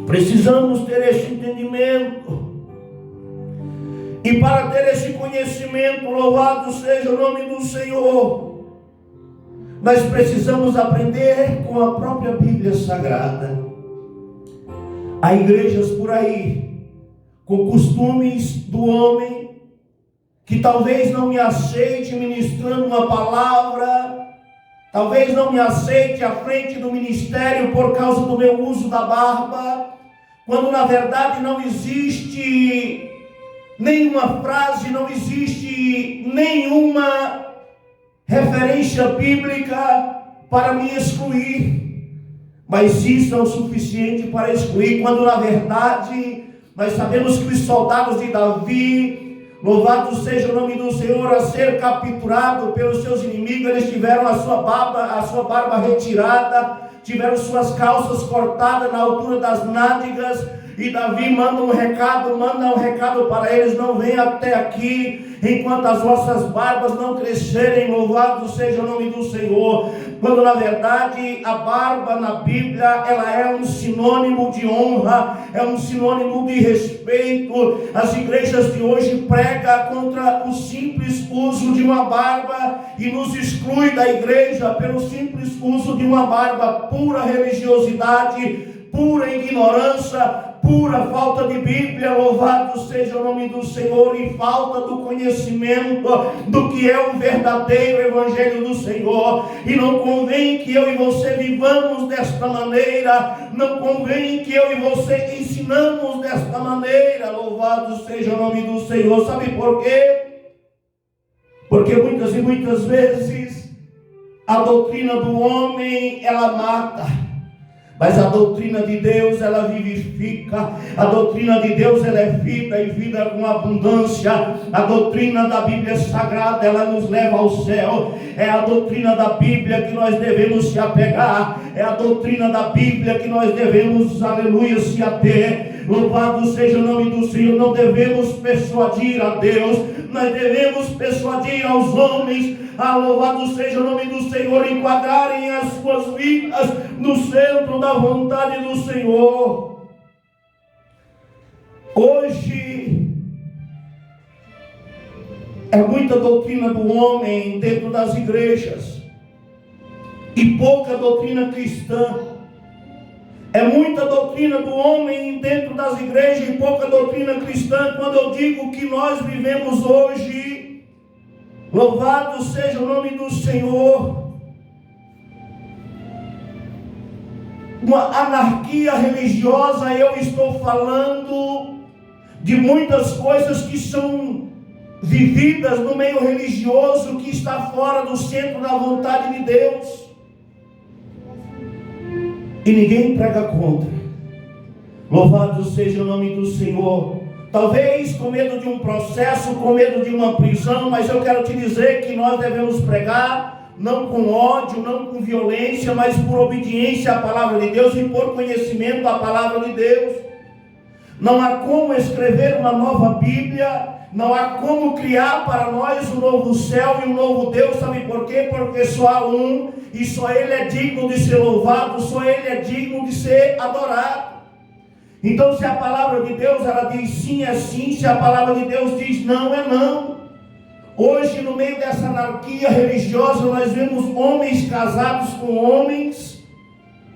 Precisamos ter esse entendimento. E para ter esse conhecimento, louvado seja o nome do Senhor, nós precisamos aprender com a própria Bíblia Sagrada. Há igrejas por aí, com costumes do homem, que talvez não me aceite ministrando uma palavra, talvez não me aceite à frente do ministério por causa do meu uso da barba, quando na verdade não existe nenhuma frase, não existe nenhuma referência bíblica para me excluir. Mas isso é o suficiente para excluir, quando na verdade nós sabemos que os soldados de Davi, louvado seja o nome do Senhor, a ser capturado pelos seus inimigos, eles tiveram a sua barba retirada, tiveram suas calças cortadas na altura das nádegas, e Davi manda um recado para eles: não venham até aqui enquanto as vossas barbas não crescerem, louvado seja o nome do Senhor. Quando na verdade a barba na Bíblia, ela é um sinônimo de honra, é um sinônimo de respeito. As igrejas de hoje pregam contra o simples uso de uma barba e nos exclui da igreja pelo simples uso de uma barba. Pura religiosidade, pura ignorância, pura falta de Bíblia, louvado seja o nome do Senhor, e falta do conhecimento do que é o verdadeiro Evangelho do Senhor. E não convém que eu e você vivamos desta maneira, não convém que eu e você ensinamos desta maneira, louvado seja o nome do Senhor. Sabe por quê? Porque muitas e muitas vezes a doutrina do homem, ela mata, mas a doutrina de Deus, ela vivifica. A doutrina de Deus, ela é vida, e vida com abundância. A doutrina da Bíblia Sagrada, ela nos leva ao céu. É a doutrina da Bíblia que nós devemos se apegar. É a doutrina da Bíblia que nós devemos, aleluia, se ater. Louvado seja o nome do Senhor. Não devemos persuadir a Deus, nós devemos persuadir aos homens, louvado seja o nome do Senhor, enquadrarem as suas vidas no centro da vontade do Senhor. Hoje é muita doutrina do homem dentro das igrejas e pouca doutrina cristã. É muita doutrina do homem dentro das igrejas e pouca doutrina cristã. Quando eu digo que nós vivemos hoje, louvado seja o nome do Senhor, uma anarquia religiosa, eu estou falando de muitas coisas que são vividas no meio religioso, que está fora do centro da vontade de Deus. E ninguém prega contra. Louvado seja o nome do Senhor. Talvez com medo de um processo, com medo de uma prisão, mas eu quero te dizer que nós devemos pregar, não com ódio, não com violência, mas por obediência à palavra de Deus e por conhecimento da palavra de Deus. Não há como escrever uma nova Bíblia, não há como criar para nós um novo céu e um novo Deus. Sabe por quê? Porque só há um, e só Ele é digno de ser louvado, só Ele é digno de ser adorado. Então, se a palavra de Deus, ela diz sim, é sim. Se a palavra de Deus diz não, é não. Hoje, no meio dessa anarquia religiosa, nós vemos homens casados com homens,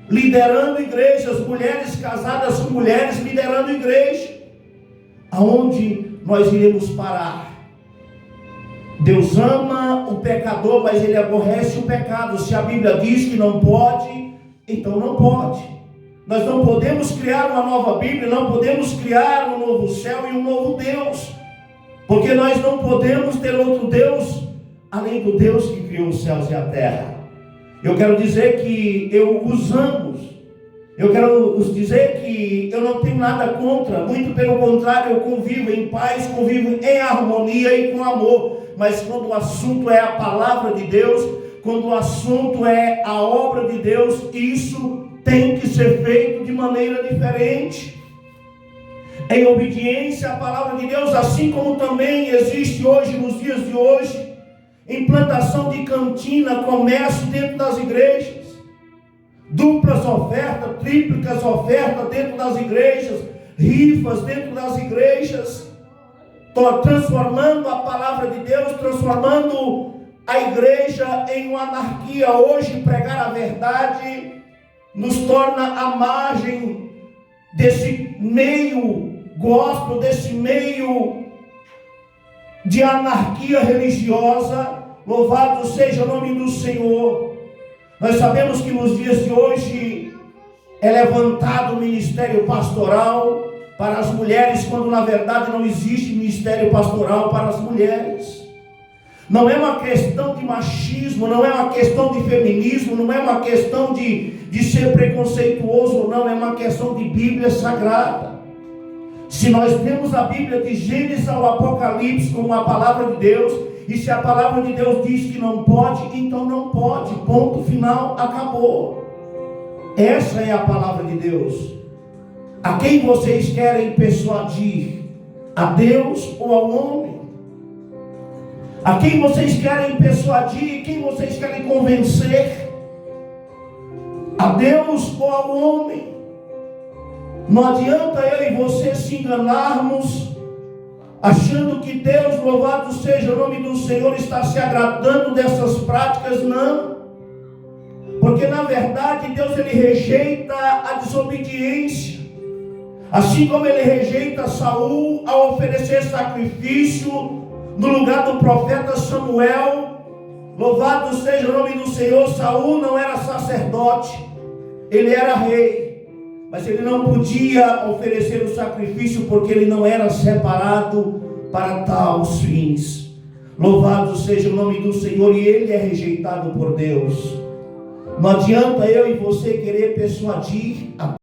liderando igrejas, mulheres casadas com mulheres, liderando igreja. Aonde nós iremos parar? Deus ama o pecador, mas Ele aborrece o pecado. Se a Bíblia diz que não pode, então não pode. Nós não podemos criar uma nova Bíblia, não podemos criar um novo céu e um novo Deus, porque nós não podemos ter outro Deus além do Deus que criou os céus e a terra. Eu quero dizer que eu os amo. Eu quero dizer que eu não tenho nada contra, muito pelo contrário, eu convivo em paz, convivo em harmonia e com amor. Mas quando o assunto é a palavra de Deus, quando o assunto é a obra de Deus, isso tem que ser feito de maneira diferente, em obediência à palavra de Deus. Assim como também existe hoje, nos dias de hoje, implantação de cantina, comércio dentro das igrejas. duplas ofertas, triplicas ofertas dentro das igrejas, rifas dentro das igrejas, transformando a palavra de Deus, transformando a igreja em uma anarquia. Hoje pregar a verdade nos torna à margem desse meio gospel, desse meio de anarquia religiosa. Louvado seja o nome do Senhor. Nós sabemos que nos dias de hoje é levantado o ministério pastoral para as mulheres, quando na verdade não existe ministério pastoral para as mulheres. Não é uma questão de machismo, não é uma questão de feminismo, não é uma questão de ser preconceituoso ou não, é uma questão de Bíblia Sagrada. Se nós temos a Bíblia de Gênesis ao Apocalipse como a palavra de Deus, e se a palavra de Deus diz que não pode, então não pode, ponto final, acabou. Essa é a palavra de Deus. A quem vocês querem persuadir? A Deus ou ao homem? A quem vocês querem persuadir? Quem vocês querem convencer? A Deus ou ao homem? Não adianta eu e você se enganarmos, achando que Deus, louvado seja o nome do Senhor, está se agradando dessas práticas. Não. Porque na verdade Deus, ele rejeita a desobediência. Assim como ele rejeita Saul ao oferecer sacrifício no lugar do profeta Samuel. Louvado seja o nome do Senhor. Saul não era sacerdote, ele era rei, mas ele não podia oferecer o sacrifício porque ele não era separado para tais fins. Louvado seja o nome do Senhor. E ele é rejeitado por Deus. Não adianta eu e você querer persuadir a